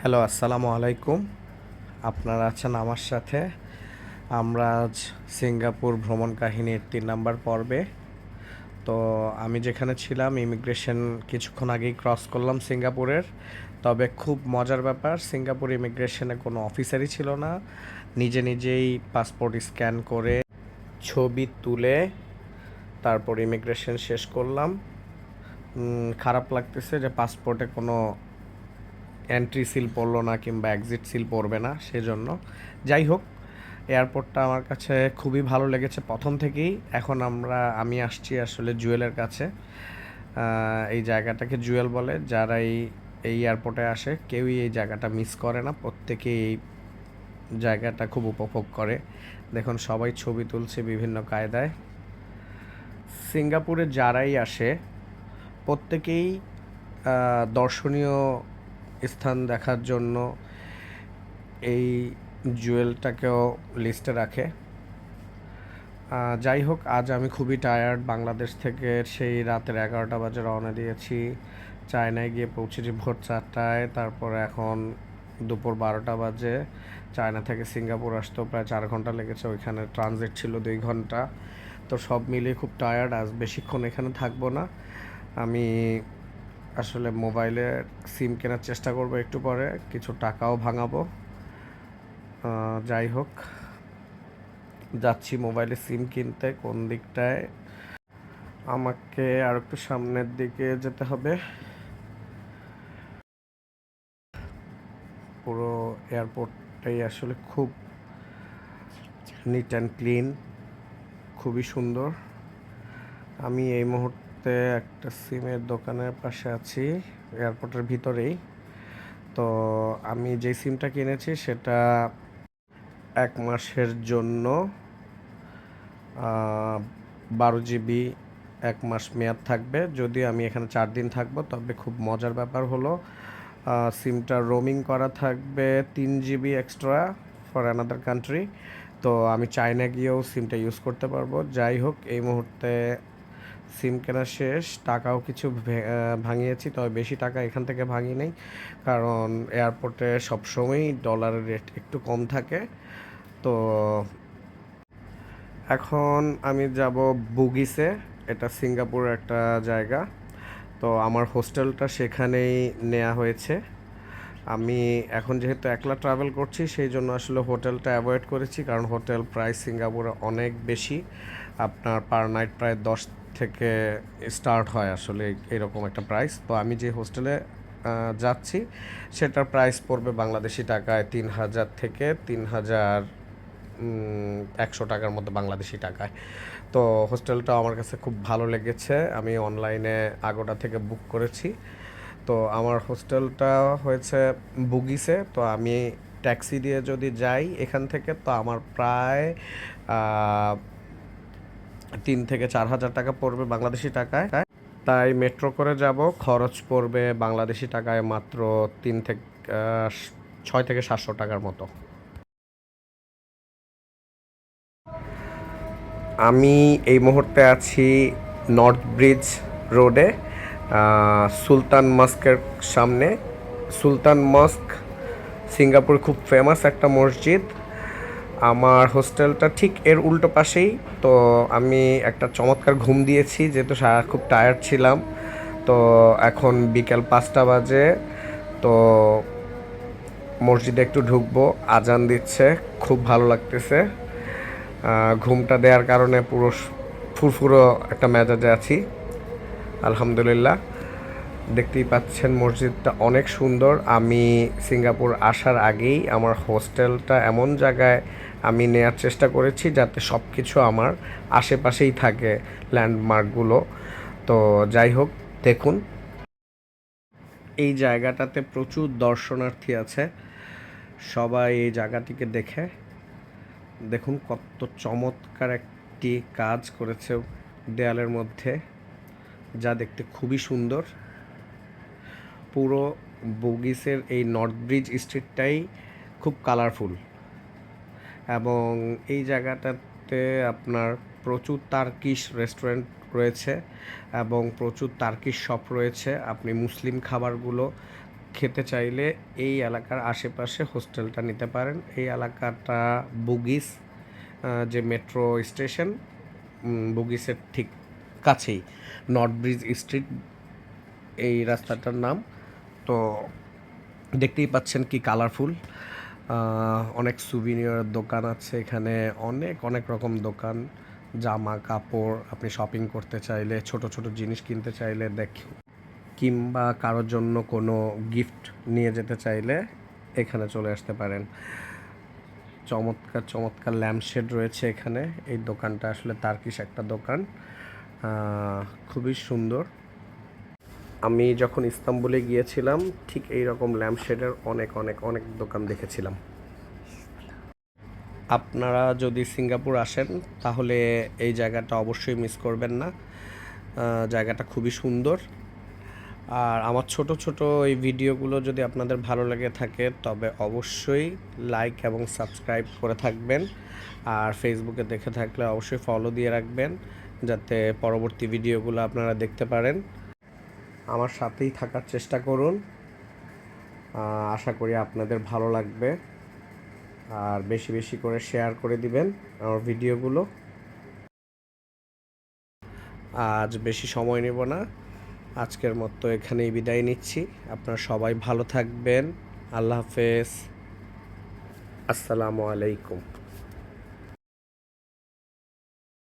Hello, আসসালামু আলাইকুম। আপনারা আছেন আমার সাথে। আমরা আজ সিঙ্গাপুর ভ্রমণ কাহিনীর ৩ নাম্বার পর্বে। তো আমি যেখানে ছিলাম ইমিগ্রেশন কিছুক্ষণ আগেই ক্রস করলাম সিঙ্গাপুরের। তবে খুব মজার ব্যাপার, সিঙ্গাপুর ইমিগ্রেশনে কোনো অফিসারই ছিল না। নিজে নিজেই পাসপোর্ট স্ক্যান করে ছবি তুলে তারপর ইমিগ্রেশন শেষ করলাম। খারাপ লাগতেছে যে পাসপোর্টে কোনো এন্ট্রি সিল পড়লো না কিংবা এক্সিট সিল পড়বে না সেজন্য। যাই হোক, এয়ারপোর্টটা আমার কাছে খুবই ভালো লেগেছে প্রথম থেকেই। এখন আমি আসছি আসলে জুয়েলের কাছে। এই জায়গাটাকে জুয়েল বলে। যারা এই এয়ারপোর্টে আসে কেউই এই জায়গাটা মিস করে না, প্রত্যেকেই এই জায়গাটা খুব উপভোগ করে। দেখুন সবাই ছবি তুলছে বিভিন্ন কায়দায়। সিঙ্গাপুরে যারাই আসে প্রত্যেকেই দর্শনীয় স্থান দেখার জন্য এই জুয়েলটাকেও লিস্টে রাখে। যাই হোক, আজ আমি খুবই টায়ার্ড। বাংলাদেশ থেকে সেই রাতের 11টা বাজে রওনা দিয়েছি। চায়নায় গিয়ে পৌঁছেছি ভোর 4টায়। তারপরে এখন দুপুর 12টা বাজে। চায়না থেকে সিঙ্গাপুর আসতেও প্রায় 4 ঘন্টা লেগেছে, ওইখানে ট্রানজিট ছিল 2 ঘন্টা। তো সব মিলিয়ে খুব টায়ার্ড। আজ বেশিক্ষণ এখানে থাকবো না। আমি আসলে মোবাইলের সিম কেনার চেষ্টা করবো একটু পরে, কিছু টাকাও ভাঙাবো। যাই হোক, যাচ্ছি মোবাইলে সিম কিনতে। কোন দিকটায় আমাকে আর একটু সামনের দিকে যেতে হবে। পুরো এয়ারপোর্টটাই আসলে খুব নিট অ্যান্ড ক্লিন, খুবই সুন্দর। আমি এই মুহূর্তে একটা সিমের দোকানের পাশে আছি, এয়ারপোর্টের ভিতরেই। তো আমি যে সিমটা কিনেছি সেটা 1 মাসের জন্য 12 GB 1 মাস মেয়াদ থাকবে। যদি আমি এখানে 4 দিন থাকবো, তবে খুব মজার ব্যাপার হলো সিমটা রোমিং করা থাকবে 3 GB extra for another country. তো আমি চায়না গিয়েও সিমটা ইউজ করতে পারবো। যাই হোক, এই মুহূর্তে সিম কেনা শেষ, টাকাও কিছু ভাঙিয়েছি, তবে বেশি টাকা এখান থেকে ভাঙি নেই, কারণ এয়ারপোর্টে সবসময়ই ডলারের রেট একটু কম থাকে। তো এখন আমি যাব বুগিসে। এটা সিঙ্গাপুরের একটা জায়গা। তো আমার হোস্টেলটা সেখানেই নেওয়া হয়েছে। আমি এখন যেহেতু একলা ট্রাভেল করছি সেই জন্য আসলে হোটেলটা অ্যাভয়েড করেছি, কারণ হোটেল প্রাইস সিঙ্গাপুরে অনেক বেশি। আপনার পার নাইট প্রায় 10 থেকে স্টার্ট হয় আসলে এরকম একটা প্রাইস। তো আমি যে হোস্টেলে যাচ্ছি সেটার প্রাইস পড়বে বাংলাদেশি টাকায় 3,000 থেকে 3,100 টাকার মধ্যে বাংলাদেশি টাকায়। তো হোস্টেলটা আমার কাছে খুব ভালো লেগেছে। আমি অনলাইনে আগোটা থেকে বুক করেছি। তো আমার হোস্টেলটা হয়েছে বুগিসে। তো আমি ট্যাক্সি দিয়ে যদি যাই এখান থেকে, তো আমার প্রায় 3,000 থেকে 4,000 টাকা পড়বে বাংলাদেশি টাকায়। তাই মেট্রো করে যাব, খরচ পড়বে বাংলাদেশি টাকায় মাত্র 6 থেকে 700 টাকার মতো। আমি এই মুহূর্তে আছি নর্থ ব্রিজ রোডে, সুলতান মস্কের সামনে। সুলতান মস্ক সিঙ্গাপুর খুব ফেমাস একটা মসজিদ। আমার হোস্টেলটা ঠিক এর উল্টো পাশেই। তো আমি একটা চমৎকার ঘুম দিয়েছি, যেহেতু খুব টায়ার্ড ছিলাম। তো এখন বিকেল 5টা বাজে। তো মসজিদে একটু ঢুকবো, আজান দিচ্ছে, খুব ভালো লাগতেছে। ঘুমটা দেওয়ার কারণে পুরো ফুরফুরো একটা মেজাজে আছি, আলহামদুলিল্লাহ। দেখতেই পাচ্ছেন মসজিদটা অনেক সুন্দর। আমি সিঙ্গাপুর আসার আগেই আমার হোস্টেলটা এমন জায়গায় আমি নেয়ার চেষ্টা করেছি যাতে সব কিছু আমার আশেপাশেই থাকে, ল্যান্ডমার্কগুলো। তো যাই হোক, দেখুন এই জায়গাটাতে প্রচুর দর্শনার্থী আছে। সবাই এই জায়গাটিকে দেখে। দেখুন কত চমৎকার একটি কাজ করেছে দেয়ালের মধ্যে, যা দেখতে খুবই সুন্দর। পুরো বুগিসের এই নর্থ ব্রিজ স্ট্রিটটাই খুব কালারফুল, এবং এই জায়গাটাতে আপনার প্রচুর তার্কিশ রেস্টুরেন্ট রয়েছে এবং প্রচুর তার্কিশ শপ রয়েছে। আপনি মুসলিম খাবারগুলো খেতে চাইলে এই এলাকার আশেপাশে হোস্টেলটা নিতে পারেন। এই এলাকাটা বুগিস, যে মেট্রো স্টেশন, বুগিসের ঠিক কাছেই, নর্থ ব্রিজ স্ট্রিট এই রাস্তাটার নাম। তো দেখতেই পাচ্ছেন কি কালারফুল, অনেক সুভিনিয়রের দোকান আছে এখানে, অনেক অনেক রকম দোকান, জামা কাপড়, আপনি শপিং করতে চাইলে, ছোট ছোট জিনিস কিনতে চাইলে কিংবা কারোর জন্য কোনো গিফট নিয়ে যেতে চাইলে এখানে চলে আসতে পারেন। চমৎকার চমৎকার ল্যাম্পশেড রয়েছে এখানে। এই দোকানটা আসলে তার্কিশ একটা দোকান, খুবই সুন্দর। আমি যখন ইস্তাম্বুলে গিয়েছিলাম ঠিক এই রকম ল্যাম্পশেডের অনেক অনেক অনেক দোকান দেখেছিলাম। আপনারা যদি সিঙ্গাপুর আসেন তাহলে এই জায়গাটা অবশ্যই মিস করবেন না, জায়গাটা খুবই সুন্দর। আর আমার ছোট ছোট এই ভিডিওগুলো যদি আপনাদের ভালো লেগে থাকে তবে অবশ্যই লাইক এবং সাবস্ক্রাইব করে থাকবেন। আর ফেসবুকে দেখে থাকলে অবশ্যই ফলো দিয়ে রাখবেন যাতে পরবর্তী ভিডিওগুলো আপনারা দেখতে পারেন। আমার সাথেই থাকার চেষ্টা করুন, আশা করি আপনাদের ভালো লাগবে। আর বেশি বেশি করে শেয়ার করে দিবেন আমার ভিডিওগুলো। আজ বেশি সময় নেব না, আজকের মতো এখানেই বিদায় নিচ্ছি। আপনারা সবাই ভালো থাকবেন। আল্লাহ হাফেজ, আসসালামু আলাইকুম।